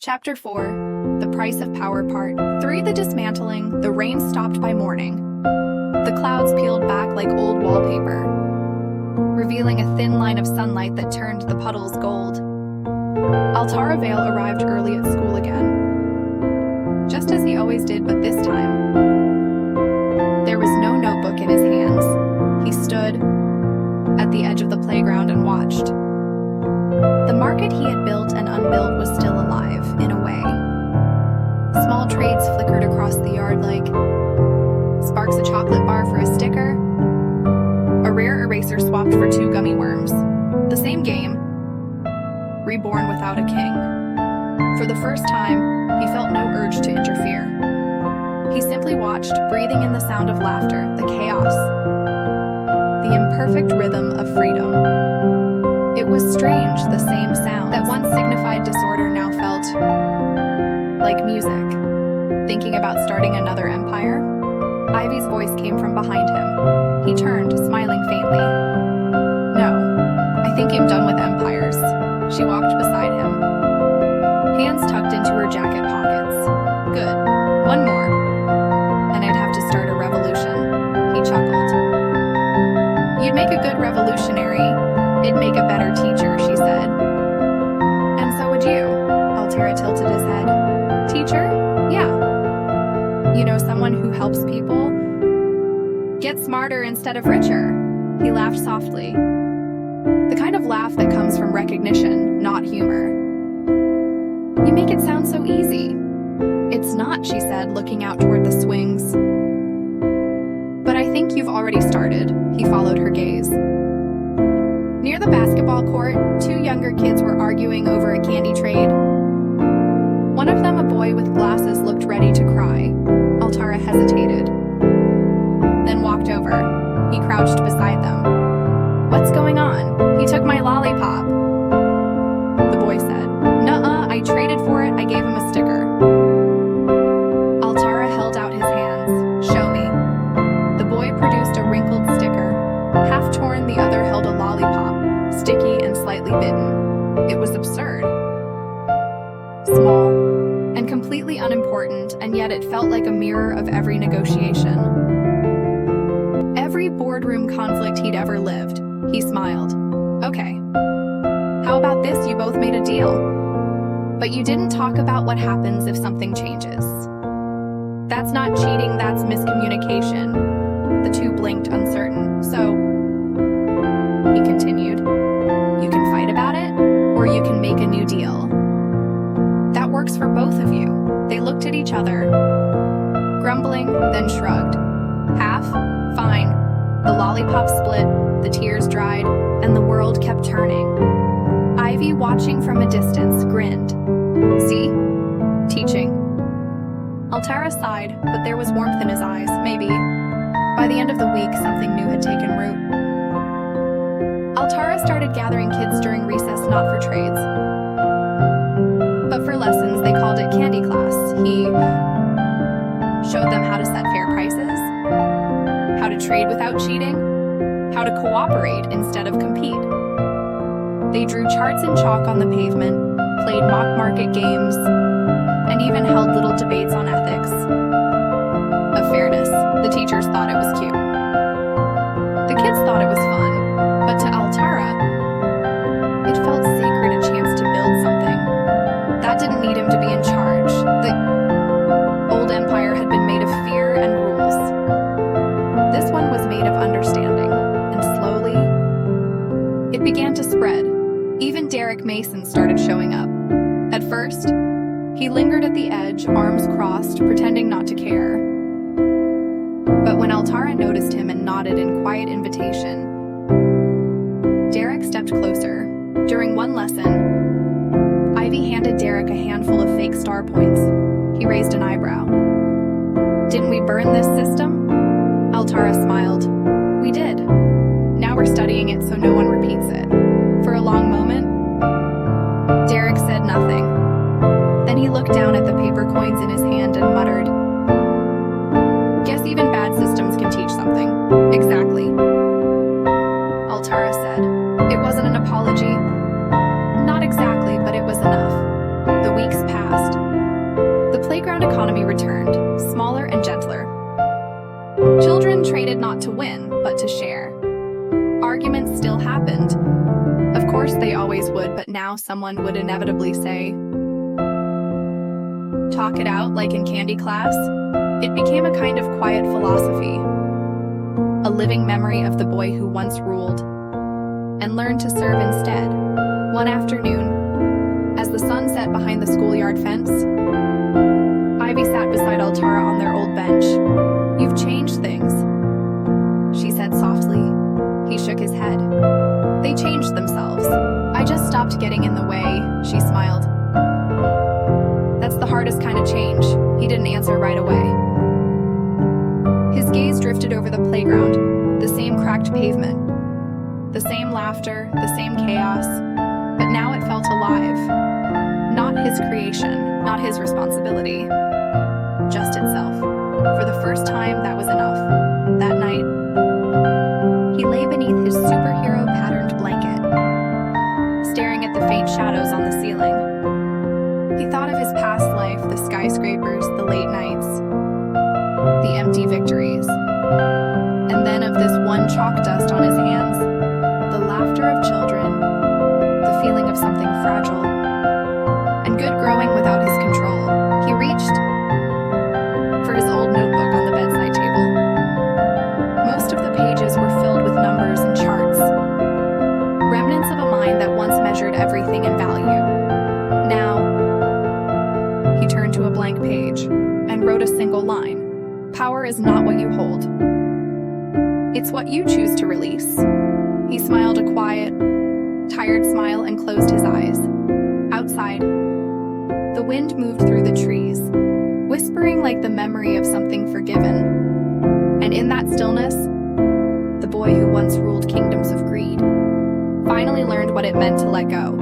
Chapter 4, The Price of Power Part 3. The Dismantling. The rain stopped by morning. The clouds peeled back like old wallpaper, revealing a thin line of sunlight that turned the puddles gold. Altara Vale arrived early at school again, just as he always did, but this time, there was no notebook in his hands. He stood at the edge of the playground and watched. The market he had built and unbuilt was still alive, in a way. Small trades flickered across the yard like sparks a chocolate bar for a sticker, a rare eraser swapped for 2 gummy worms. The same game, reborn without a king. For the first time, he felt no urge to interfere. He simply watched, breathing in the sound of laughter, the chaos, the imperfect rhythm of freedom. It was strange, the same sound that once signified disorder now felt like music. Thinking about starting another empire? Ivy's voice came from behind him. He turned, smiling faintly. No, I think I'm done with empires. She walked beside him, hands tucked into her jacket pockets. Good. One more, and I'd have to start a revolution. He chuckled. You'd make a good revolutionary. It'd make a better teacher, she said. And so would you. Altara tilted his head. Teacher? Yeah. You know, someone who helps people get smarter instead of richer. He laughed softly. The kind of laugh that comes from recognition, not humor. You make it sound so easy. It's not, she said, looking out toward the swings. But I think you've already started. He followed her gaze. Near the basketball court, 2 younger kids were arguing over a candy trade. One of them, a boy with glasses, looked ready to cry. Altara hesitated, then walked over. He crouched beside them. What's going on? He took my lollipop, the boy said. Nuh-uh, I traded for it. I gave him a sticker. Altara held out his hands. Show me. The boy produced a wrinkled sticker. Half torn, the other held a lollipop, sticky and slightly bitten. It was absurd. Small and completely unimportant, and yet it felt like a mirror of every negotiation. Every boardroom conflict he'd ever lived. He smiled. Okay. How about this? You both made a deal. But you didn't talk about what happens if something changes. That's not cheating, that's miscommunication. The 2 blinked, uncertain. So, he continued, you can fight about it, or you can make a new deal. That works for both of you. They looked at each other, grumbling, then shrugged. Half? Fine. The lollipop split, the tears dried, and the world kept turning. Ivy, watching from a distance, grinned. See? Teaching. Altara sighed, but there was warmth in his eyes, maybe. By the end of the week, something new had taken root. Altara started gathering kids during recess, not for trades, but for lessons. They called it candy class. He showed them how to set fair prices, how to trade without cheating, how to cooperate instead of compete. They drew charts and chalk on the pavement, played mock market games, and even held little debates on ethics. Of fairness, the teachers thought it was cute. The kids thought it was fun, but to Altara, it felt sacred, a chance to build something. That didn't need him to be in charge. The old empire had been made of fear and rules. This one was made of understanding, and slowly, it began to spread. Even Derek Mason started showing up. At first, he lingered at the edge, arms crossed, pretending not to care. But when Altara noticed him and nodded in quiet invitation, Derek stepped closer. During one lesson, Ivy handed Derek a handful of fake star points. He raised an eyebrow. Didn't we burn this system? Altara smiled. We did. Now we're studying it so no one repeats it. For a long moment, Derek said nothing. Then he looked down at the paper coins in his hand and muttered, Guess even bad systems can teach something. Exactly. Altara said. It wasn't an apology. Not exactly, but it was enough. The weeks passed. past. The playground economy returned, smaller and gentler. Children traded not to win, but to share. Arguments still happened. Of course they always would, but now someone would inevitably say, "Talk it out like in candy class." It became a kind of quiet philosophy, a living memory of the boy who once ruled and learned to serve instead. One afternoon, as the sun set behind the schoolyard fence, Ivy sat beside Altara on their old bench. "You've changed things," she said softly. He shook his head. "They changed themselves. I just stopped getting in the way," she smiled. "That's the hardest kind of change." He didn't answer right away. His gaze drifted over the playground, the same cracked pavement, the same laughter, the same chaos, but now it felt alive. Not his creation, not his responsibility, just itself. For the first time, that was enough. That night, he lay beneath his superhero-patterned blanket, staring at the faint shadows on the ceiling. He thought of his past life, the skyscrapers, the late nights, the empty victories, and then of this one chalk dust on his hands, the laughter of children, the feeling of something fragile, and good growing without his control. He reached for his old notebook on the bedside table. Most of the pages were filled with numbers and charts, remnants of a mind that once measured everything in value. Now, he turned to a blank page and wrote a single line. "Power is not what you hold. It's what you choose to release." He smiled a quiet, tired smile and closed his eyes. Outside, the wind moved through the trees, whispering like the memory of something forgiven. And in that stillness, the boy who once ruled kingdoms of greed finally learned what it meant to let go.